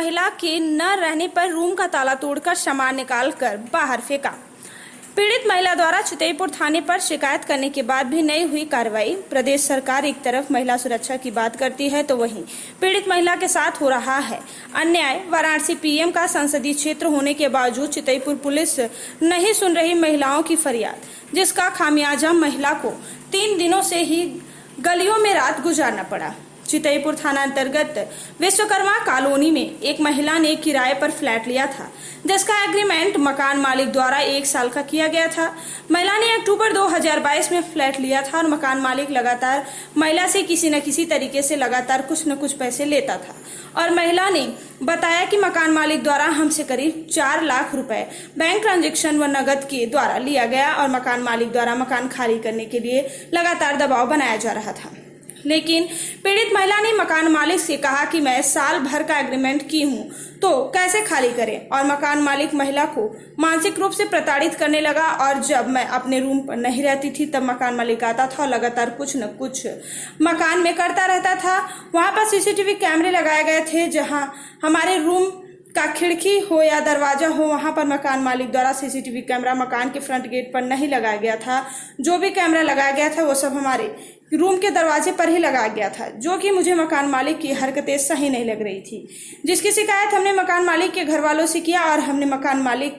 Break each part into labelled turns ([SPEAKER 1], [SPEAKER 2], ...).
[SPEAKER 1] महिला के न रहने पर रूम का ताला तोड़कर सामान निकालकर बाहर फेंका। पीड़ित महिला द्वारा चितईपुर थाने पर शिकायत करने के बाद भी नहीं हुई कार्रवाई। प्रदेश सरकार एक तरफ महिला सुरक्षा की बात करती है तो वहीं पीड़ित महिला के साथ हो रहा है अन्याय। वाराणसी पीएम का संसदीय क्षेत्र होने के बावजूद चितईपुर पुलिस नहीं सुन रही महिलाओं की फरियाद, जिसका खामियाजा महिला को 3 दिनों से ही गलियों में रात गुजारना पड़ा। चितईपुर थाना अंतर्गत विश्वकर्मा कॉलोनी में एक महिला ने किराए पर फ्लैट लिया था, जिसका एग्रीमेंट मकान मालिक द्वारा 1 साल का किया गया था। महिला ने अक्टूबर 2022 में फ्लैट लिया था और मकान मालिक लगातार महिला से किसी न किसी तरीके से लगातार कुछ न कुछ पैसे लेता था और महिला ने बताया कि मकान मालिक द्वारा हमसे करीब 4 लाख रुपए बैंक ट्रांजैक्शन व नगद के द्वारा लिया गया और मकान मालिक द्वारा मकान खाली करने के लिए लगातार दबाव बनाया जा रहा था। लेकिन पीड़ित महिला ने मकान मालिक से कहा कि मैं साल भर का एग्रीमेंट की हूं तो कैसे खाली करें, और मकान मालिक महिला को मानसिक रूप से प्रताड़ित करने लगा। और जब मैं अपने रूम पर नहीं रहती थी तब मकान मालिक आता था और लगातार कुछ न कुछ मकान में करता रहता था। वहां पर सीसीटीवी कैमरे लगाए गए थे, जहां हमारे रूम का खिड़की हो या दरवाजा हो वहां पर मकान मालिक द्वारा सीसीटीवी कैमरा मकान के फ्रंट गेट पर नहीं लगाया गया था। जो भी कैमरा लगाया गया था वो सब हमारे रूम के दरवाजे पर ही लगाया गया था, जो कि मुझे मकान मालिक की हरकतें सही नहीं लग रही थी, जिसकी शिकायत हमने मकान मालिक के घर वालों से किया और हमने मकान मालिक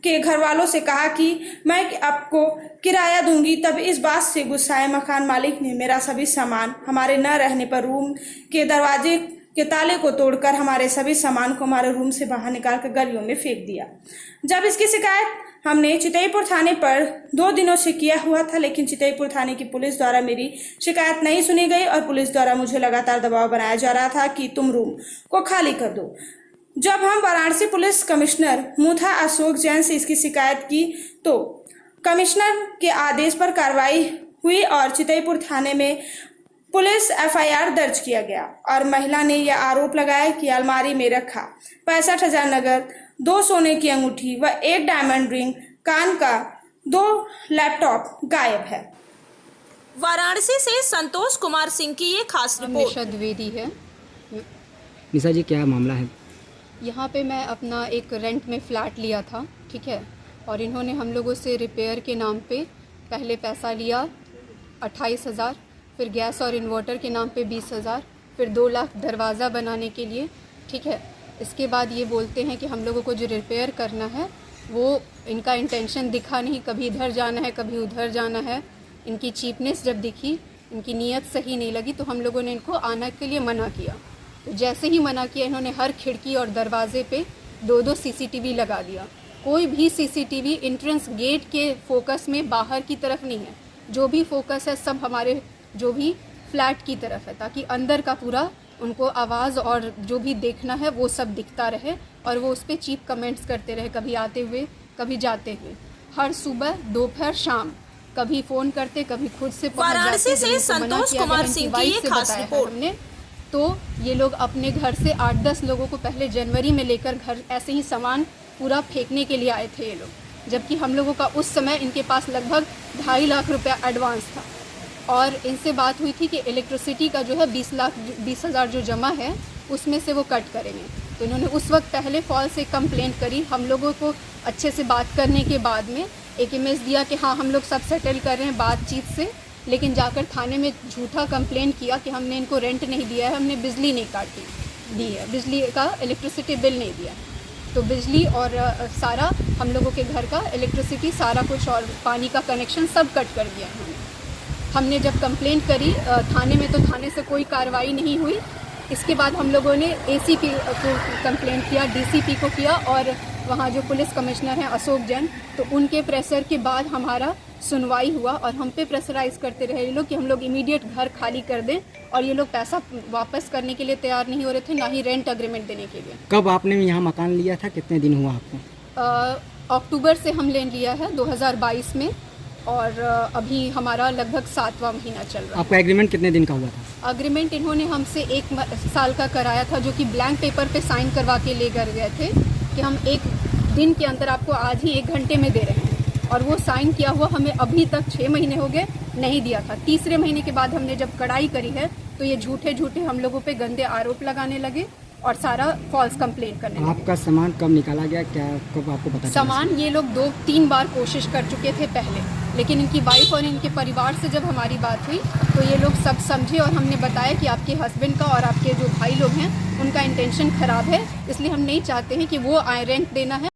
[SPEAKER 1] के घर वालों से कहा कि मैं आपको किराया दूंगी। तब इस बात से गुस्साए मकान मालिक ने मेरा सभी सामान हमारे न रहने पर रूम के दरवाजे के ताले को तोड़कर हमारे सभी सामान को हमारे रूम से बाहर निकालकर गलियों में फेंक दिया। जब इसकी शिकायत हमने चितईपुर थाने पर 2 दिनों से किया हुआ था, लेकिन चितईपुर थाने की पुलिस द्वारा मेरी शिकायत नहीं सुनी गई और पुलिस द्वारा मुझे लगातार दबाव बनाया जा रहा था कि तुम रूम को खाली कर दो। जब हम वाराणसी पुलिस कमिश्नर मुथा अशोक जैन से इसकी शिकायत की तो कमिश्नर के आदेश पर कार्रवाई हुई और चितईपुर थाने में पुलिस FIR दर्ज किया गया और महिला ने यह आरोप लगाया कि अलमारी में रखा 65,000 नगद, 2 सोने की अंगूठी व 1 डायमंड रिंग, कान का 2 लैपटॉप गायब है। वाराणसी से संतोष कुमार सिंह की ये खास रिपोर्ट।
[SPEAKER 2] निशा द्विवेदी है।
[SPEAKER 3] निशा जी, क्या मामला है?
[SPEAKER 2] यहाँ पे मैं अपना एक रेंट में फ़्लैट लिया था, ठीक है, और इन्होंने हम लोगों से रिपेयर के नाम पे पहले पैसा लिया 28,000, फिर गैस और इन्वर्टर के नाम पे 20,000, फिर 2 लाख दरवाज़ा बनाने के लिए, ठीक है। इसके बाद ये बोलते हैं कि हम लोगों को जो रिपेयर करना है वो इनका इंटेंशन दिखा नहीं, कभी इधर जाना है कभी उधर जाना है। इनकी चीपनेस जब दिखी, इनकी नीयत सही नहीं लगी तो हम लोगों ने इनको आने के लिए मना किया। तो जैसे ही मना किया इन्होंने हर खिड़की और दरवाजे पे 2-2 CCTV लगा दिया। कोई भी CCTV एंट्रेंस गेट के फोकस में बाहर की तरफ नहीं है, जो भी फोकस है सब हमारे जो भी फ्लैट की तरफ है, ताकि अंदर का पूरा उनको आवाज़ और जो भी देखना है वो सब दिखता रहे और वो उस पर चीप कमेंट्स करते रहे, कभी आते हुए कभी जाते हुए, हर सुबह दोपहर शाम, कभी फ़ोन करते कभी खुद से
[SPEAKER 1] वाराणसी से संतोष कुमार सिंह की ये खास रिपोर्ट।
[SPEAKER 2] हमने तो ये लोग अपने घर से 8-10 लोगों को पहले जनवरी में लेकर घर ऐसे ही सामान पूरा फेंकने के लिए आए थे ये लोग, जबकि हम लोगों का उस समय इनके पास लगभग 2.5 लाख रुपया एडवांस था और इनसे बात हुई थी कि इलेक्ट्रिसिटी का जो है 20,000 जो जमा है उसमें से वो कट करेंगे। तो इन्होंने उस वक्त पहले फॉल से कंप्लेंट करी। हम लोगों को अच्छे से बात करने के बाद में एक इमेज दिया कि हाँ हम लोग सब सेटल कर रहे हैं बातचीत से, लेकिन जाकर थाने में झूठा कंप्लेंट किया कि हमने इनको रेंट नहीं दिया है, हमने बिजली नहीं काटी दी है, बिजली का इलेक्ट्रिसिटी बिल नहीं दिया। तो बिजली और सारा हम लोगों के घर का इलेक्ट्रिसिटी सारा कुछ और पानी का कनेक्शन सब कट कर दिया है। हमने जब कंप्लेंट करी थाने में तो थाने से कोई कार्रवाई नहीं हुई। इसके बाद हम लोगों ने ACP को कंप्लेंट किया, DCP को किया और वहाँ जो पुलिस कमिश्नर हैं अशोक जैन, तो उनके प्रेशर के बाद हमारा सुनवाई हुआ और हम पे प्रेशराइज करते रहे ये लोग कि हम लोग इमीडिएट घर खाली कर दें, और ये लोग पैसा वापस करने के लिए तैयार नहीं हो रहे थे, ना ही रेंट अग्रीमेंट देने के लिए।
[SPEAKER 3] कब आपने यहाँ मकान लिया था, कितने दिन हुआ आपको?
[SPEAKER 2] अक्टूबर से हम ले लिया है 2022 में और अभी हमारा लगभग 7वां महीना चल रहा है।
[SPEAKER 3] आपका एग्रीमेंट कितने दिन का हुआ था?
[SPEAKER 2] एग्रीमेंट इन्होंने हमसे 1 साल का कराया था, जो कि ब्लैंक पेपर पे साइन करवा के ले कर गए थे कि हम 1 दिन के अंदर आपको आज ही 1 घंटे में दे रहे हैं, और वो साइन किया हुआ हमें अभी तक 6 महीने हो गए नहीं दिया था। तीसरे महीने के बाद हमने जब कड़ाई करी है तो ये झूठे हम लोगों पे गंदे आरोप लगाने लगे और सारा फॉल्स कंप्लेंट करने लगे।
[SPEAKER 3] आपका सामान कब निकाला गया, क्या कब आपको पता चला?
[SPEAKER 2] सामान ये लोग 2-3 बार कोशिश कर चुके थे पहले, लेकिन इनकी वाइफ और इनके परिवार से जब हमारी बात हुई तो ये लोग सब समझे और हमने बताया कि आपके हस्बैंड का और आपके जो भाई लोग हैं उनका इंटेंशन ख़राब है, इसलिए हम नहीं चाहते हैं कि वो आए रेंट देना है।